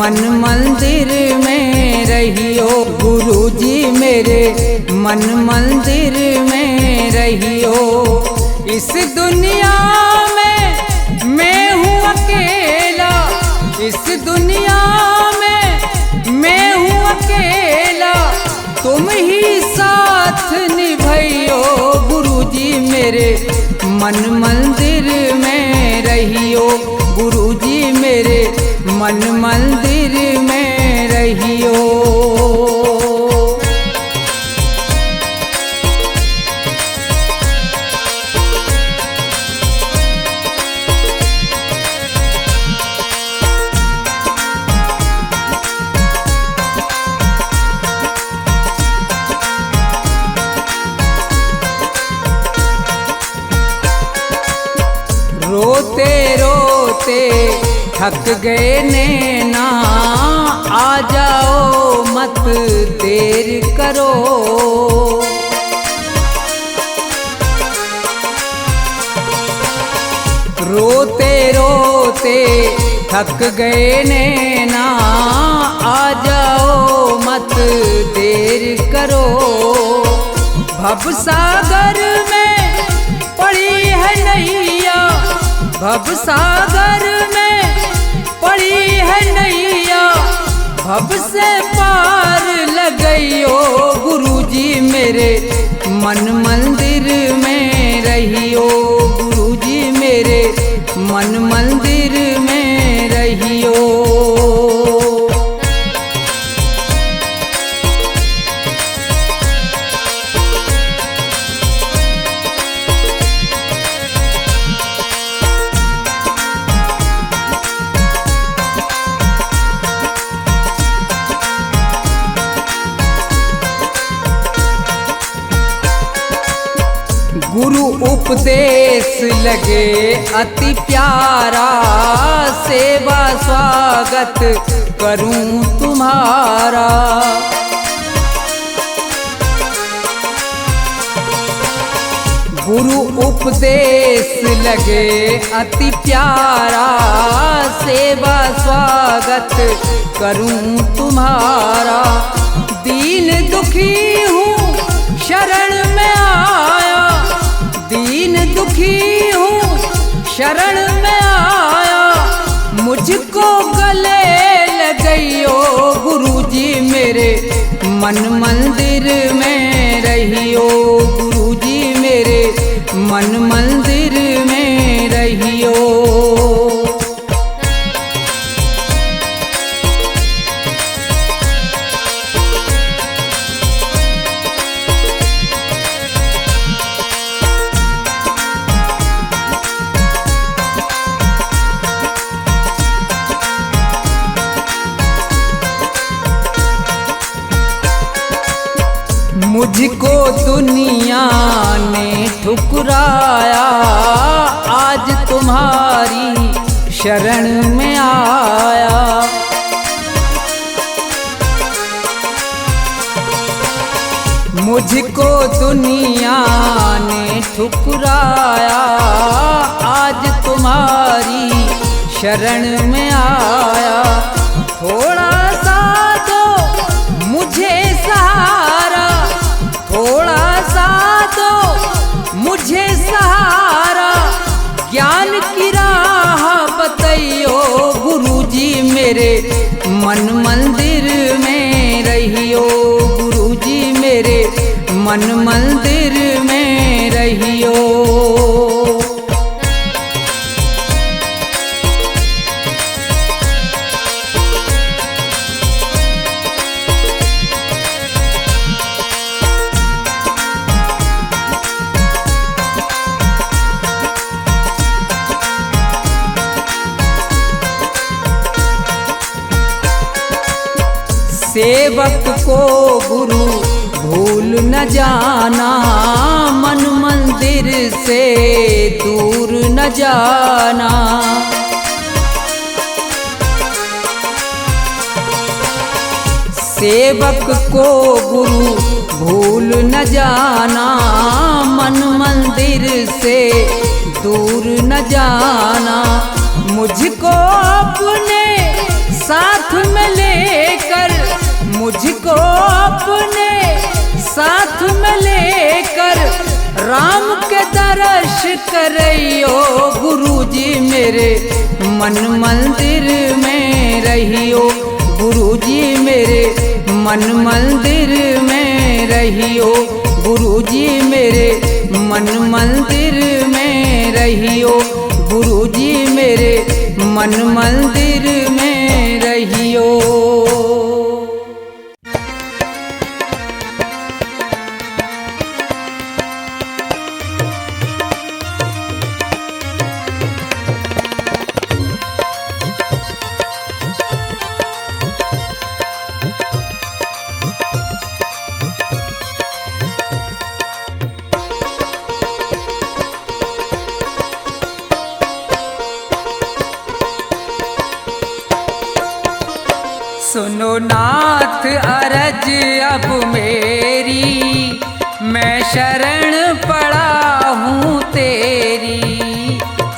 मन मंदिर में रहियो गुरुजी मेरे, मन मंदिर में रहियो। इस दुनिया में मैं हूँ अकेला, इस दुनिया में मैं हूँ अकेला, तुम ही साथ निभाइयो गुरुजी मेरे, मन मंदिर में रहियो गुरुजी मेरे, मन मंदिर में रहियो। रोते रोते थक गए नैना, आ जाओ मत देर करो। रोते रोते थक गए नैना, आ जाओ मत देर करो। भवसागर में पड़ी है नैया, भवसागर में पड़ी है नैया, भव से पार लगइयो गुरुजी मेरे, मन मंदिर में रहियो गुरुजी मेरे, मन मंदिर में रहियो। गुरु उपदेश लगे अति प्यारा, सेवा स्वागत करूं तुम्हारा। गुरु उपदेश लगे अति प्यारा, सेवा स्वागत करूं तुम्हारा। दीन दुखी हूँ शरण में आया, दीन दुखी हूँ शरण में आया, मुझको गले लगइयो गुरुजी मेरे, मन मंदिर में रहियो गुरुजी मेरे, मन मंदिर में रहियो। मुझको दुनिया ने ठुकराया, आज तुम्हारी शरण में आया। मुझको दुनिया ने ठुकराया, आज तुम्हारी शरण में आया। थोड़ा सा दो मुझे सहारा, थोड़ा सा दो मुझे सहारा, ज्ञान की राह बताइयो गुरुजी मेरे, मन मंदिर में रहियो गुरुजी मेरे, मन मंदिर में रहियो। सेवक को गुरु भूल न जाना, मन मंदिर से दूर न जाना। सेवक को गुरु भूल न जाना, मन मंदिर से दूर न जाना। मुझको अपने साथ में लेकर मुझको अपने साथ में लेकर राम के दर्श करइयो गुरुजी मेरे मन मंदिर में रहियो गुरुजी मेरे मन मंदिर में रहियो गुरुजी मेरे मन मंदिर में रहियो गुरुजी मेरे मन मंदिर में रहियो। सुनो नाथ अरज अब मेरी मैं शरण पड़ा हूँ तेरी।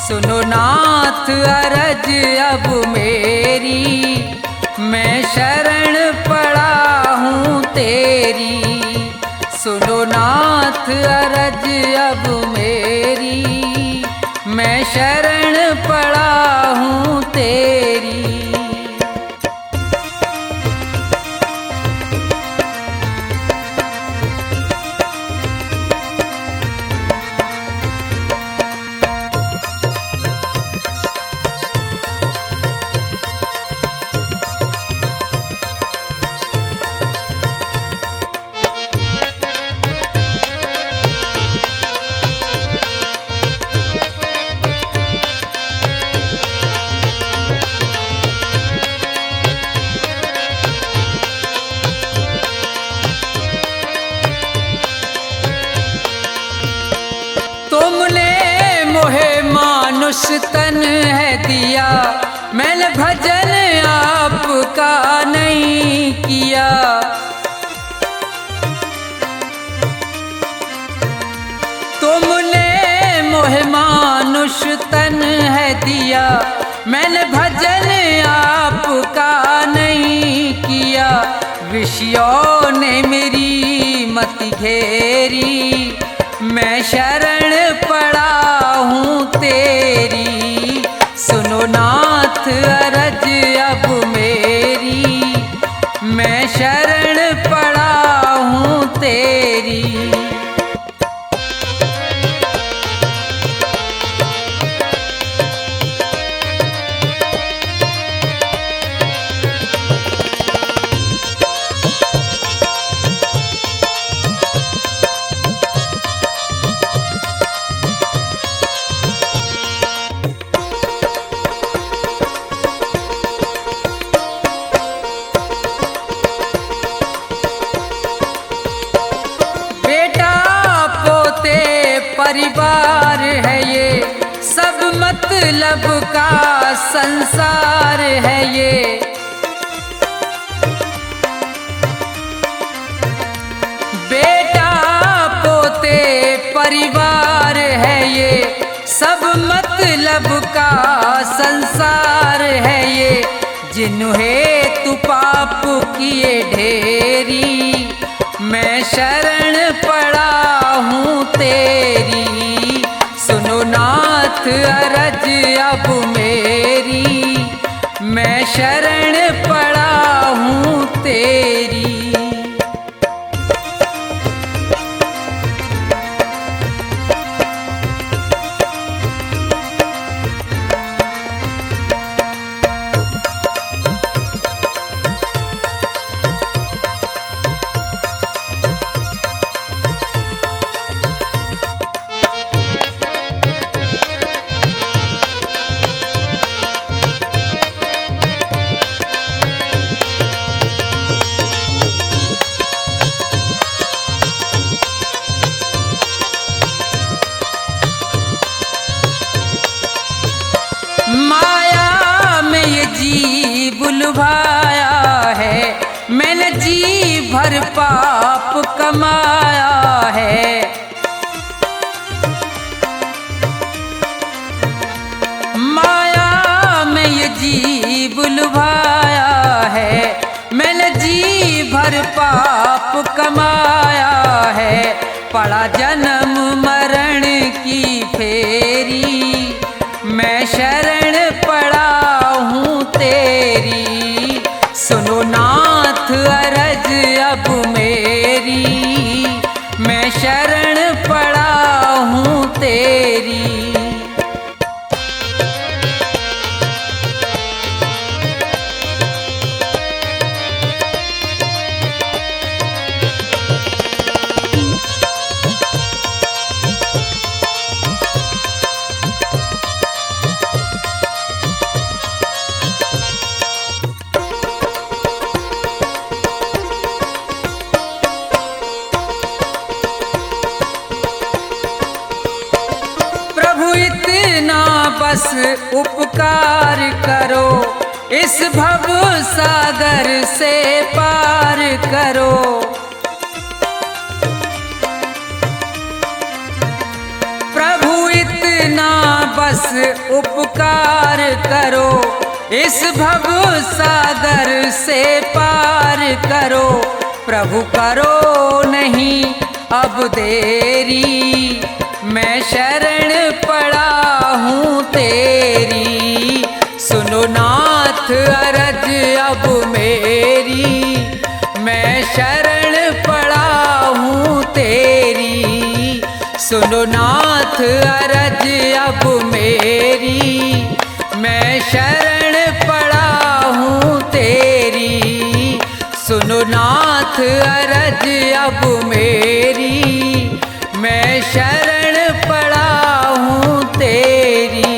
सुनो नाथ अरज अब मेरी मैं शरण पड़ा हूँ तेरी। सुनो नाथ अरज अब मेरी मैं शरण पड़ा हूँ तेरी। मानुष तन है दिया मैंने भजन आपका नहीं किया। तुमने मोहे मानुष तन है दिया मैंने भजन आपका नहीं किया। विषयों ने मेरी मति घेरी मैं शरण पड़ा हूँ तेरी। सुनो नाथ अरज अब मेरी मैं शरण पड़ा हूँ तेरी। परिवार है ये सब मतलब का संसार है ये। बेटा पोते परिवार है ये सब मतलब का संसार है ये। जिन्हें तू पाप किए ढेरी मैं शरण पड़ा हूँ तेरी। सुनो नाथ अरज अब मेरी मैं शरण पड़ा हूँ तेरी। माया में ये जी बुलवाया है मैंने जी भर पाप कमाया है। माया में ये जी बुलवाया है, मैंने जी भर पाप कमाया है। पड़ा जन्म मरण की फेरी, मैं शरण पड़ा हूँ तेरी। सुनो नाथ अरज अब मेरी, मैं शरण पड़ा हूँ तेरी। बस उपकार करो, इस भव सागर से पार करो। प्रभु इतना बस उपकार करो, इस भव सागर से पार करो। प्रभु करो नहीं अब देरी, मैं शरण पड़ा हूँ तेरी। सुनो नाथ अरज अब मेरी, मैं शरण पड़ा हूँ तेरी। सुनो नाथ अरज अब मेरी, मैं शरण पड़ा हूँ तेरी। सुनो नाथ अरज अब मेरी, मैं शरण पड़ा हूँ तेरी।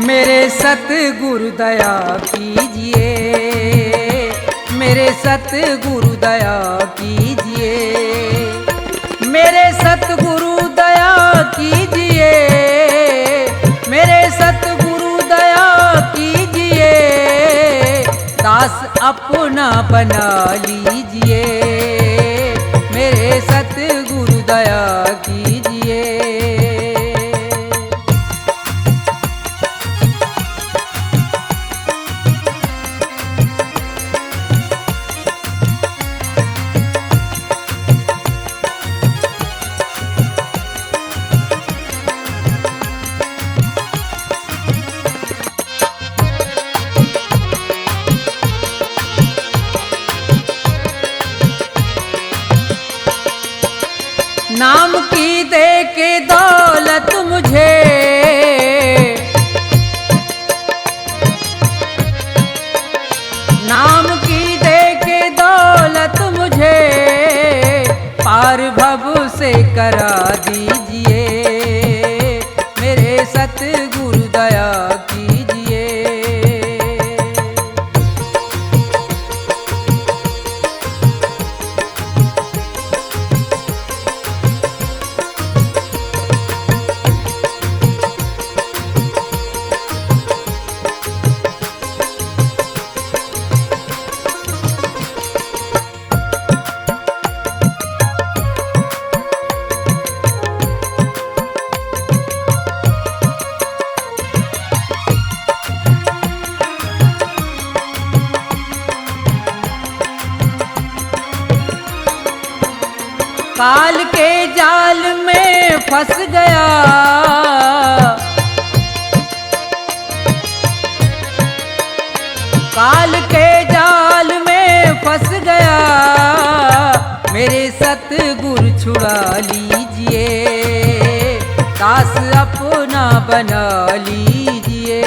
मेरे सतगुरु दया कीजिए, मेरे सतगुरु दया कीजिए, मेरे सतगुरु दया कीजिए, मेरे सतगुरु दया कीजिए। दास अपना बना लीजिए, मेरे सतगुरु दया कीजिए। नाम की दे के दौलत मुझे, नाम की दे के दौलत मुझे, पार भव से करा दीजिए, मेरे सतगुरु दया कीजिए। काल के जाल में फंस गया, काल के जाल में फंस गया, मेरे सतगुरु छुड़ा लीजिए, दास अपना बना लीजिए।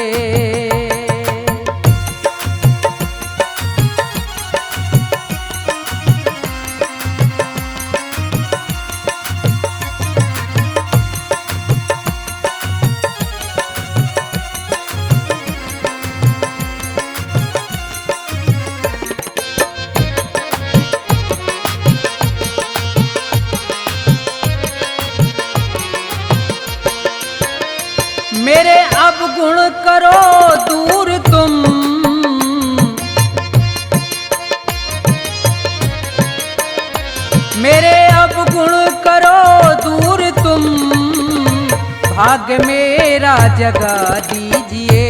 मेरे अब गुण करो दूर तुम, मेरे अब गुण करो दूर तुम, भाग्य मेरा जगा दीजिए,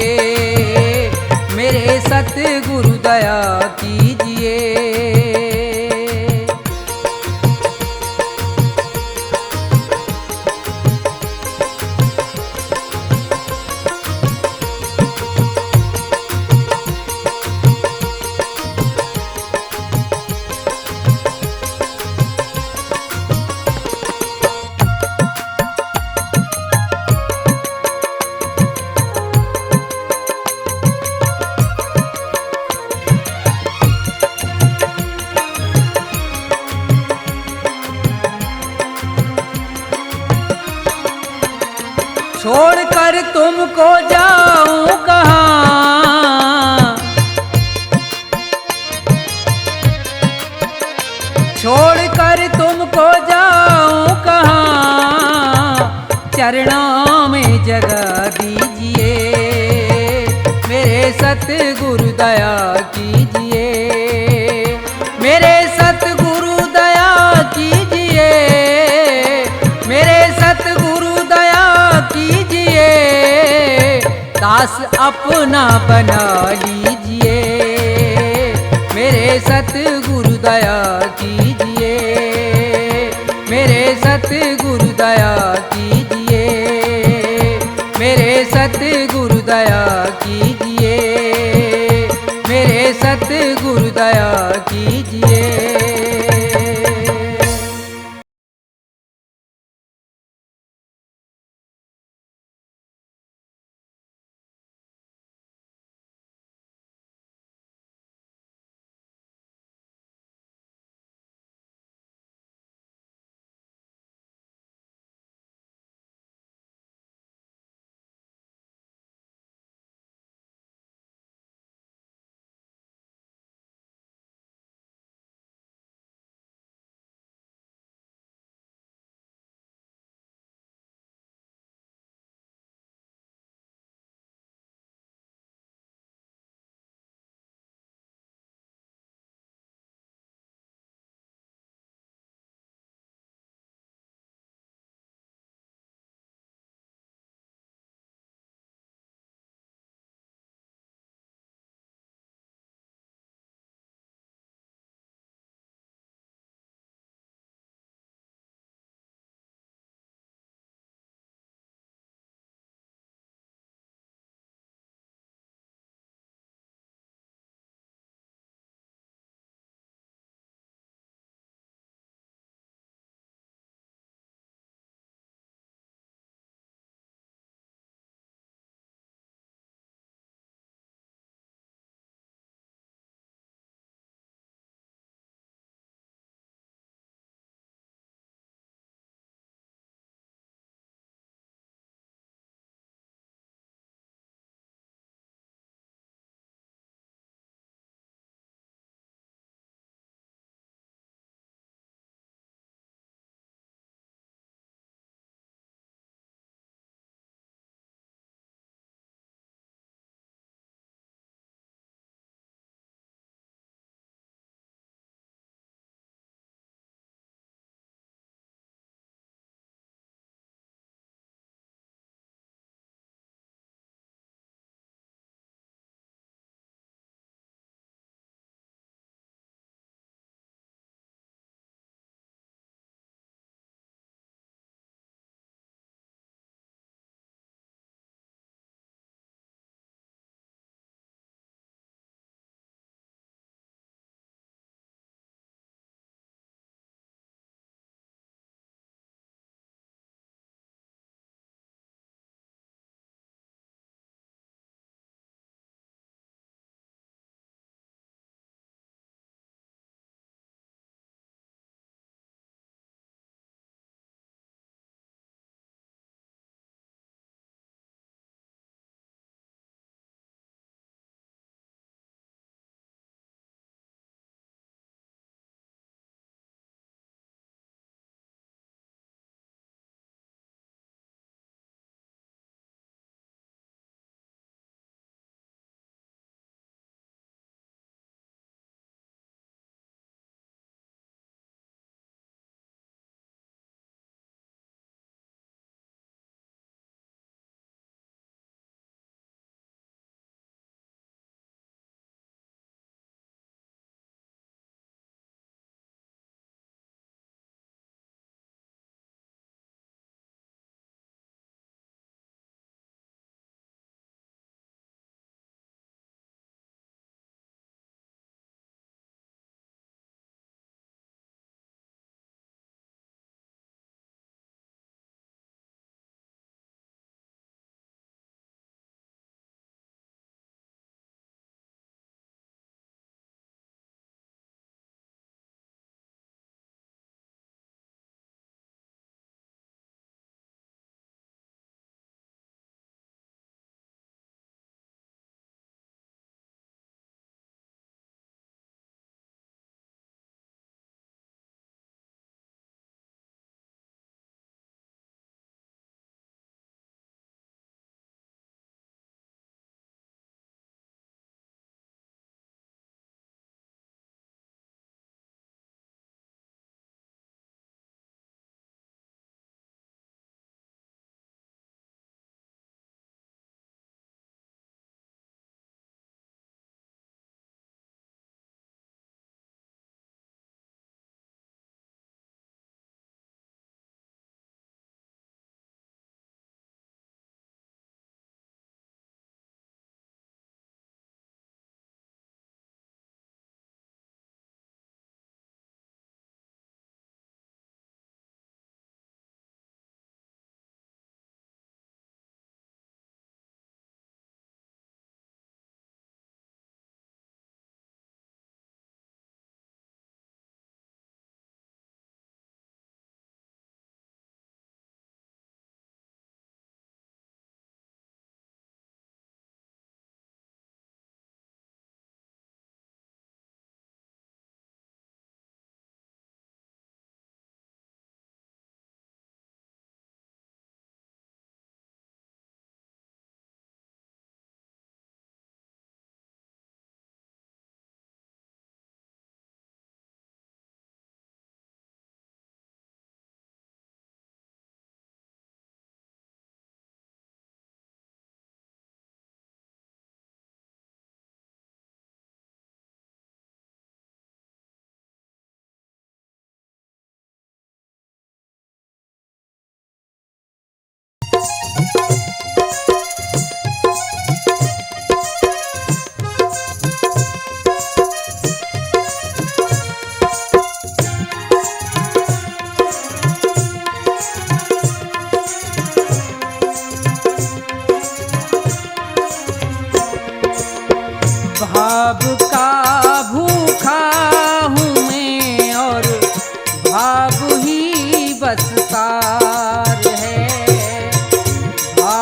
मेरे सतगुरु दया कीजिए। छोड़कर तुमको जाऊं कहाँ, छोड़कर तुमको जाऊं कहाँ, चरणों में जगह दीजिए, मेरे सतगुरु दया कीजिए, मेरे सतगुरु दया कीजिए, मेरे सतगुरु दया कीजिए, दास अपना बना लीजिए, मेरे सतगुरु दया कीजिए, मेरे सतगुरु दया कीजिए, मेरे सतगुरु दया कीजिए, मेरे सतगुरु दया कीजिए।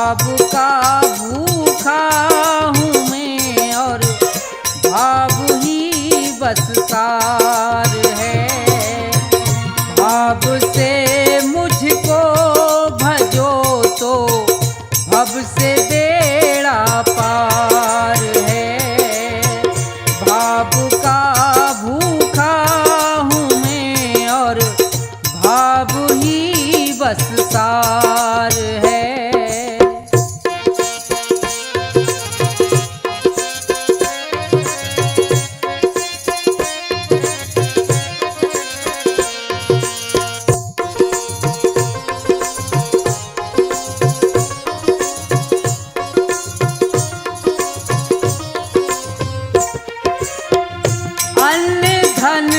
भाव का भूखा हूँ मैं और भाव ही बस सार है। भाव से मुझको भजो तो भव से बेड़ा पार है। भाव का भूखा हूँ मैं और भाव ही बस सार है। अन्न धन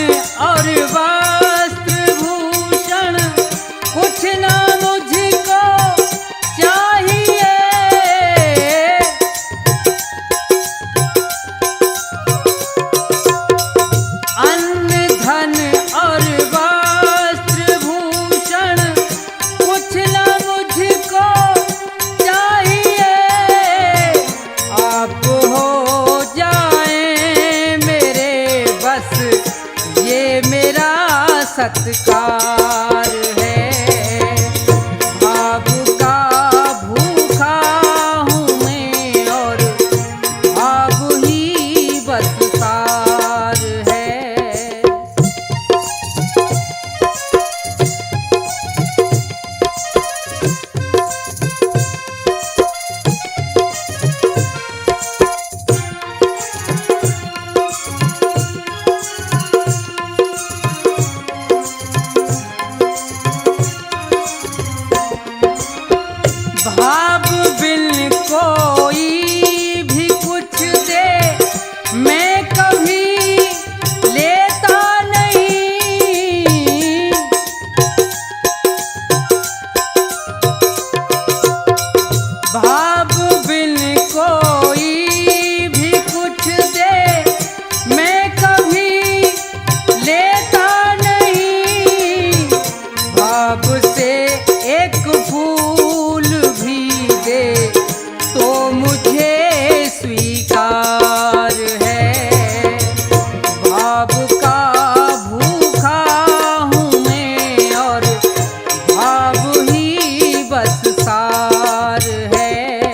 और वस्त्र भूषण कुछ ना मुझको चाहिए। अन्न धन और वस्त्र भूषण कुछ ना मुझको चाहिए। आप हो जाए मेरे बस ये मेरा सत्कार है। भाव का भूखा हूँ मैं और भाव ही बस सार है। भाव बिन कोई भी कुछ दे मैं कभी लेता नहीं। भाव बिन कोई भी कुछ दे मैं कभी लेता नहीं। भाव से एक फूल भी दे तो मुझे स्वीकार है। भाव का भूखा हूँ मैं और भाव ही बस सार है।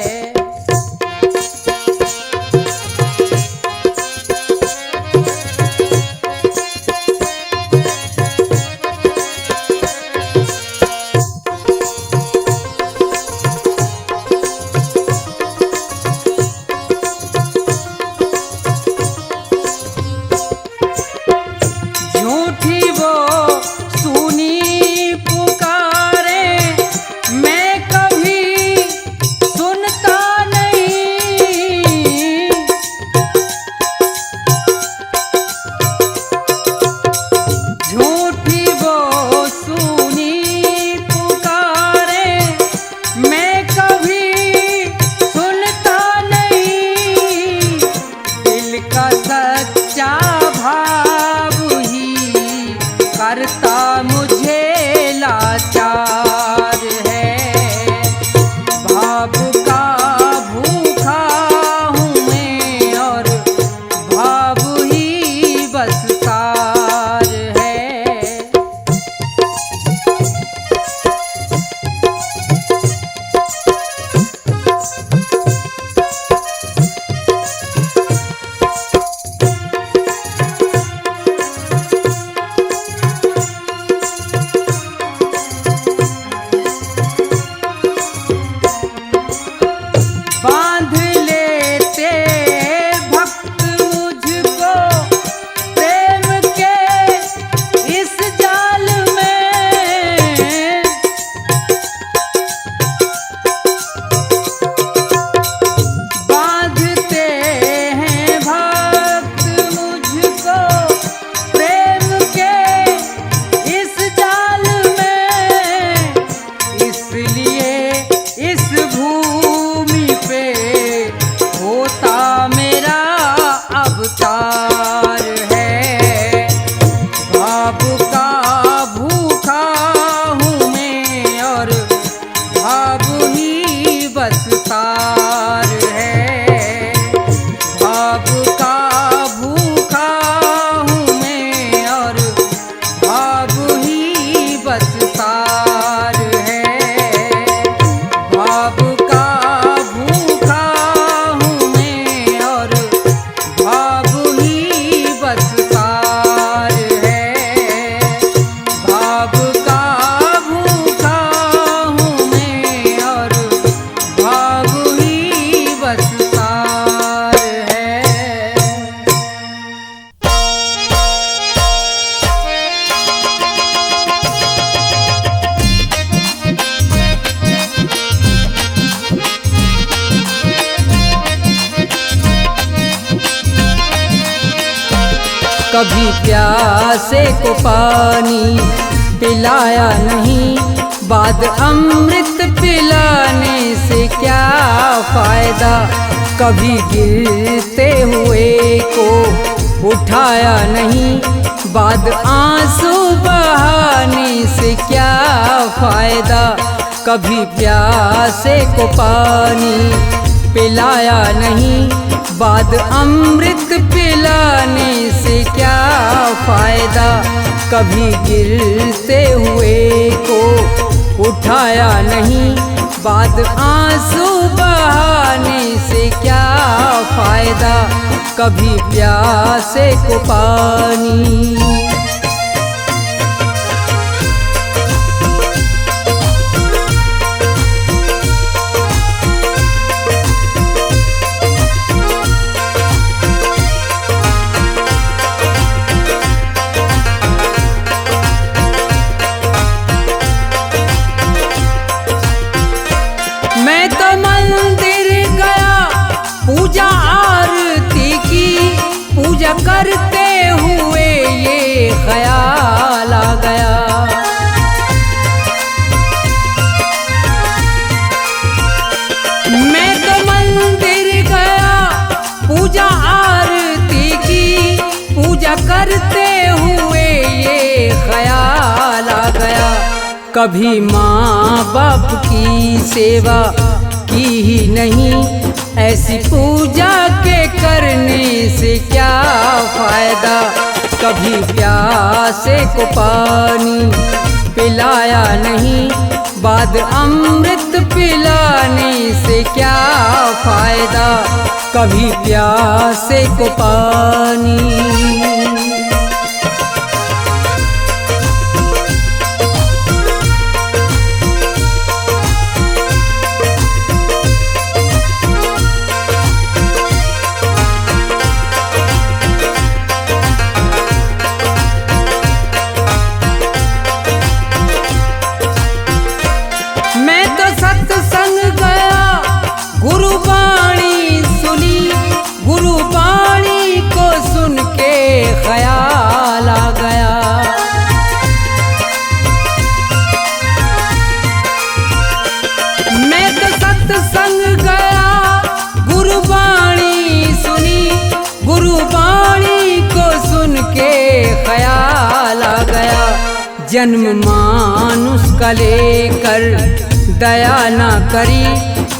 बस तार है। भाव का भूखा हूँ मैं और भाव ही बस तार है। भाव का भूखा हूँ मैं और भाव ही बस तार है। भाव का भूखा हूँ मैं और भाव ही बस तार है। कभी प्यासे को पानी पिलाया नहीं, बाद अमृत पिलाने से क्या फायदा। कभी गिरते हुए को उठाया नहीं, बाद आंसू बहाने से क्या फायदा। कभी प्यासे को पानी पिलाया नहीं, बाद अमृत पिलाने से क्या फायदा। कभी गिरते हुए को उठाया नहीं, बाद आंसू बहाने से क्या फायदा। कभी प्यासे को पानी। मैं तो मंदिर गया, पूजा आरती की, पूजा करते हुए ये ख्याल आ गया। मैं तो मंदिर गया, पूजा आरती की, पूजा करते हुए ये ख्याल आ गया। कभी माँ बाप की सेवा की ही नहीं, ऐसी पूजा के करने से क्या फायदा। कभी प्यासे को पानी पिलाया नहीं, बाद अमृत पिलाने से क्या फायदा। कभी प्यासे को पानी। मैं तो सत्संग गया, गुरुवाणी सुनी, गुरुवाणी को सुन के ख्याल आ गया। मैं तो सत्संग गया, गुरुवाणी सुनी, गुरुवाणी को सुन के ख्याल आ गया। जन्म मानुष का लेकर दया ना करी,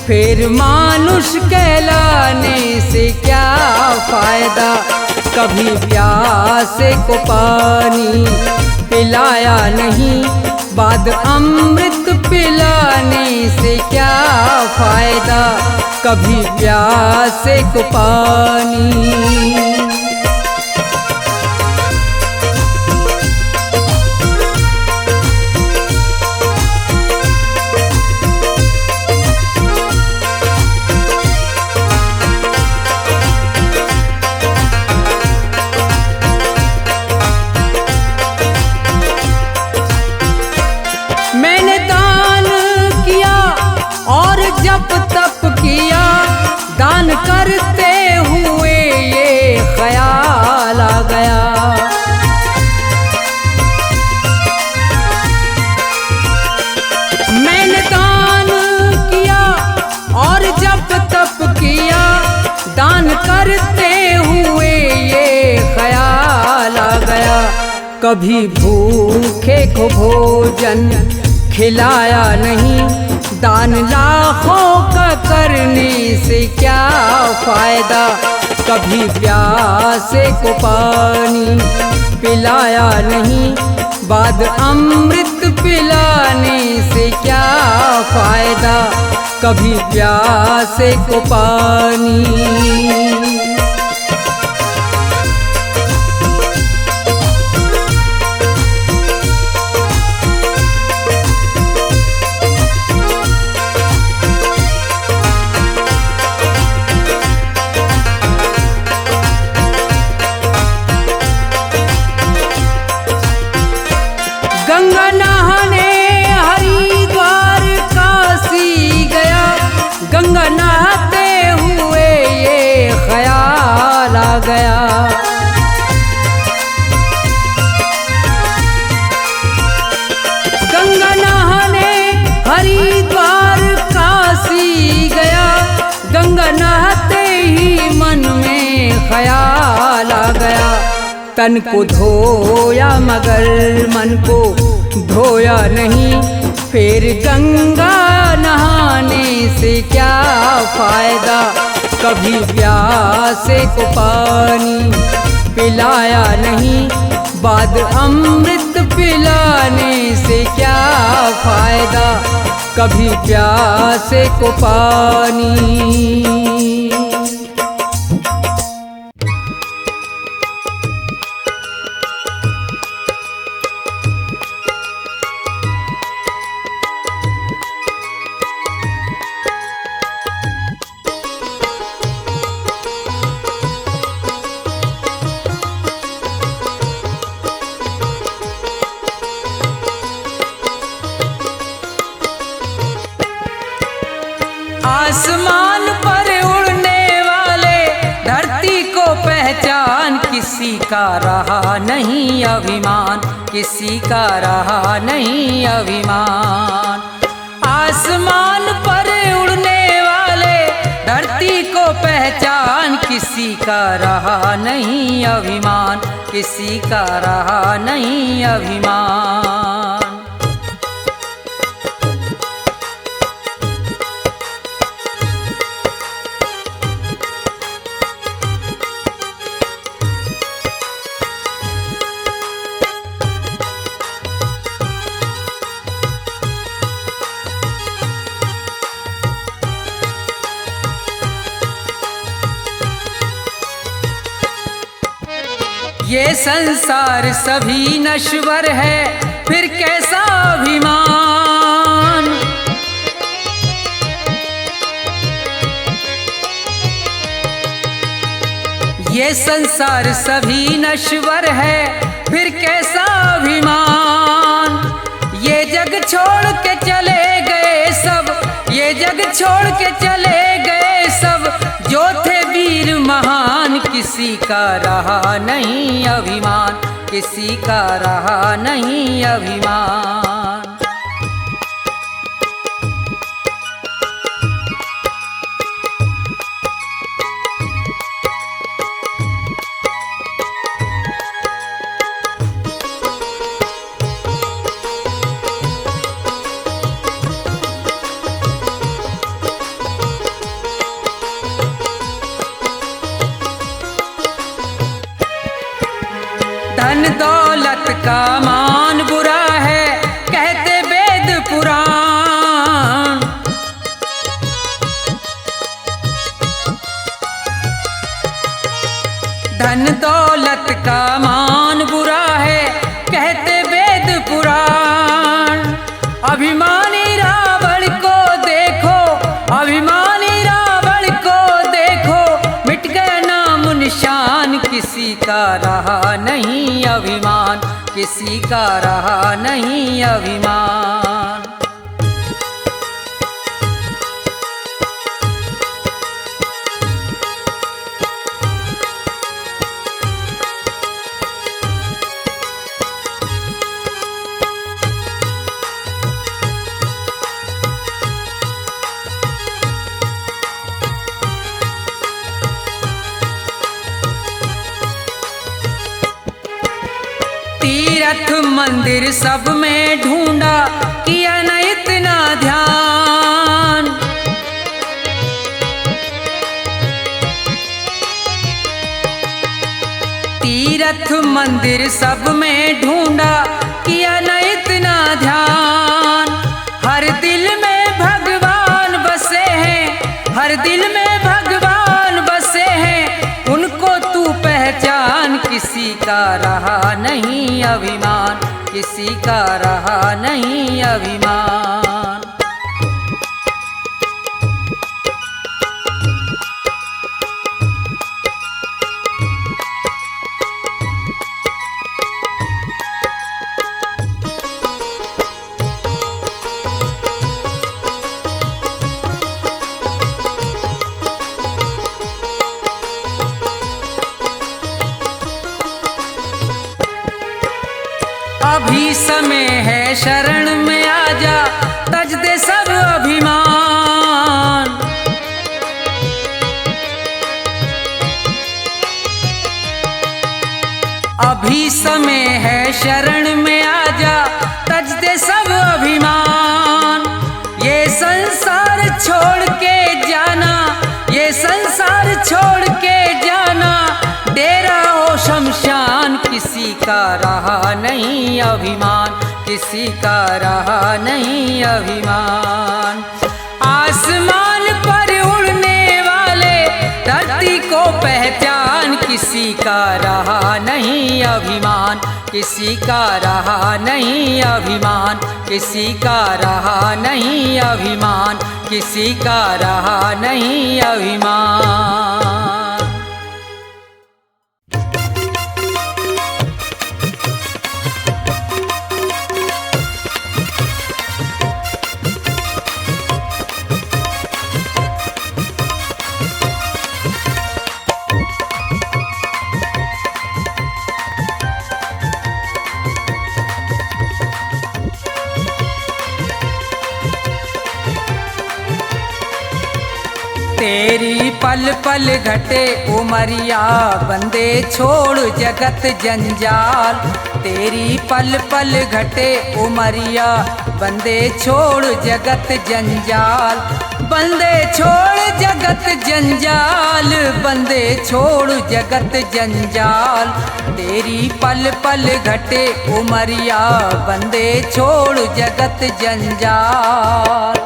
फिर मानुष कहलाने से क्या फायदा। कभी प्यासे को पानी पिलाया नहीं, बाद अमृत पिलाने से क्या फायदा। कभी प्यासे को पानी। मैंने दान किया और जप तप किया, दान करते हुए ये ख्याल आ गया। मैंने दान किया और जप तप किया, दान करते हुए ये ख्याल आ गया। कभी भूखे को भोजन खिलाया नहीं, दान लाखों का करने से क्या फायदा, कभी प्यासे को पानी पिलाया नहीं, बाद अमृत पिलाने से क्या फायदा, कभी प्यासे को पानी। गंगा नहाने हरिद्वार काशी गया, गंगा नहाते हुए ये ख्याल आ गया। गंगा नहाने हरिद्वार काशी गया, गंगा नहाते ही मन में ख्याल आ गया। तन को धोया मगर मन को धोया नहीं, फिर गंगा नहाने से क्या फायदा, कभी प्यासे को पानी पिलाया नहीं, बाद अमृत पिलाने से क्या फायदा, कभी प्यासे को पानी। आसमान पर उड़ने वाले धरती को पहचान, किसी का रहा नहीं अभिमान, किसी का रहा नहीं अभिमान। आसमान पर उड़ने वाले धरती को पहचान, किसी का रहा नहीं अभिमान, किसी का रहा नहीं अभिमान। ये संसार सभी नश्वर है, फिर कैसा अभिमान। ये संसार सभी नश्वर है, फिर कैसा अभिमान। ये जग छोड़ के चले गए सब, ये जग छोड़ के चले गए सब, जो थे वीर महान, किसी का रहा नहीं अभिमान, किसी का रहा नहीं अभिमान। धन दौलत का मान बुरा है, कहते वेद पुराण। धन दौलत का मान बुरा है, कहते वेद पुराण। अभिमानी रावण को देखो, अभिमानी रावण को देखो, मिट गया नाम निशान, किसी का रहा नहीं अभिमान, किसी का रहा नहीं अभिमान। तीर्थ मंदिर सब में ढूंढा, किया न इतना ध्यान। तीर्थ मंदिर सब में ढूंढा, किया न इतना ध्यान। हर दिल में भगवान बसे हैं, हर दिल में भगवान बसे हैं, उनको तू पहचान। किसी का रहा नहीं अभिमान, किसी का रहा नहीं अभिमान। अभी समय है शरण में आजा, तज दे सब अभिमान। अभी समय है शरण में आजा, तज दे सब अभिमान। ये संसार छोड़ के जाना, ये संसार छोड़ के जाना, डेरा हो शमशान। किसी का रहा नहीं अभिमान, किसी का रहा नहीं अभिमान। आसमान पर उड़ने वाले धरती को पहचान। किसी का रहा नहीं अभिमान, किसी का रहा नहीं अभिमान, किसी का रहा नहीं अभिमान, किसी का रहा नहीं अभिमान। तेरी पल पल घटे उमरिया, बंदे छोड़ जगत जंजाल। तेरी पल पल घटे उमरिया, बंदे छोड़ जगत जंजाल। बंदे छोड़ जगत जंजाल, बंदे छोड़ जगत जंजाल। तेरी पल पल घटे उमरिया, बंदे छोड़ जगत जंजाल।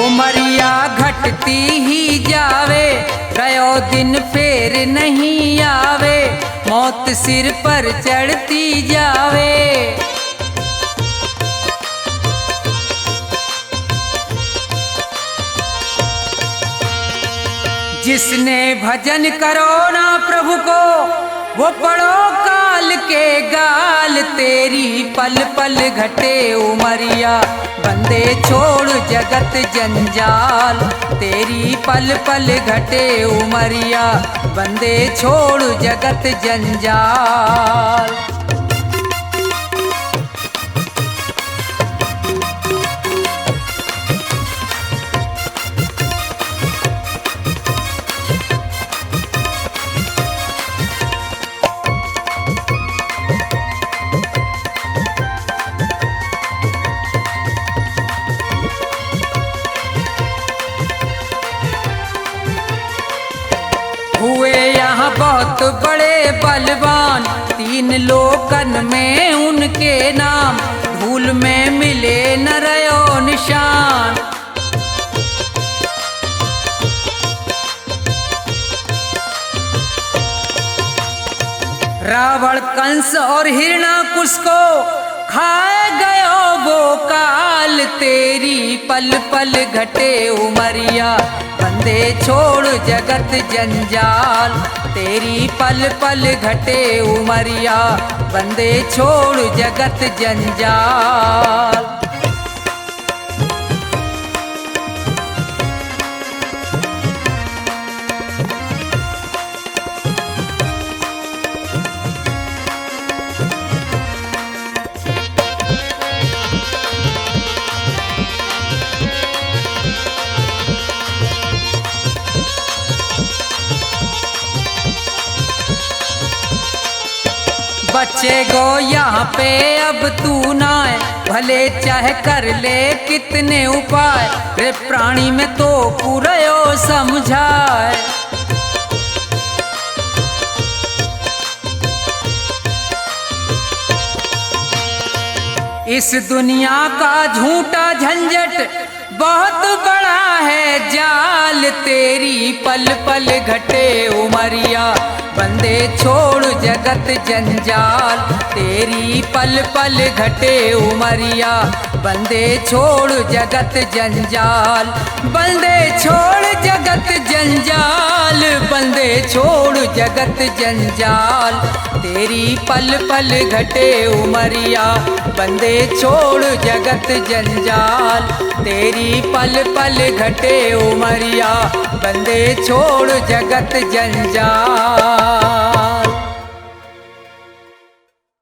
उमरिया घटती ही जावे, गयो दिन फेर नहीं आवे। मौत सिर पर चढ़ती जावे। जिसने भजन करो ना प्रभु को, वो पढ़ो काल के गाल। तेरी पल पल घटे उमरिया, बंदे छोड़ जगत जंजाल। तेरी पल पल घटे उमरिया, बंदे छोड़ जगत जंजाल। हुए यहाँ बहुत बड़े बलवान, तीन लोकन में उनके नाम। धूल में मिले न रयो निशान। रावण कंस और हिरणाकुश को खाए गयो वो काल। तेरी पल पल घटे उमरिया, बंदे छोड़ जगत जंजाल। तेरी पल पल घटे उमरिया, बंदे छोड़ जगत जंजाल। बचे गो यहाँ पे अब तू ना है, भले चाहे कर ले कितने उपाय, रे प्राणी में तो पूरयो समझाए। इस दुनिया का झूठा झंझट बहुत बड़ा है जाल, तेरी पल पल घटे उमरिया, बंदे छोड़ जगत जंजाल। तेरी पल पल घटे उमरिया, बंदे छोड़ जगत जंजाल। बंदे छोड़ जगत जंजाल, बंदे छोड़ जगत जंजाल। तेरी पल पल घटे उमरिया, बंदे छोड़ जगत जंजाल। तेरी पल पल घटे उमरिया, बंदे छोड़ जगत जंजाल।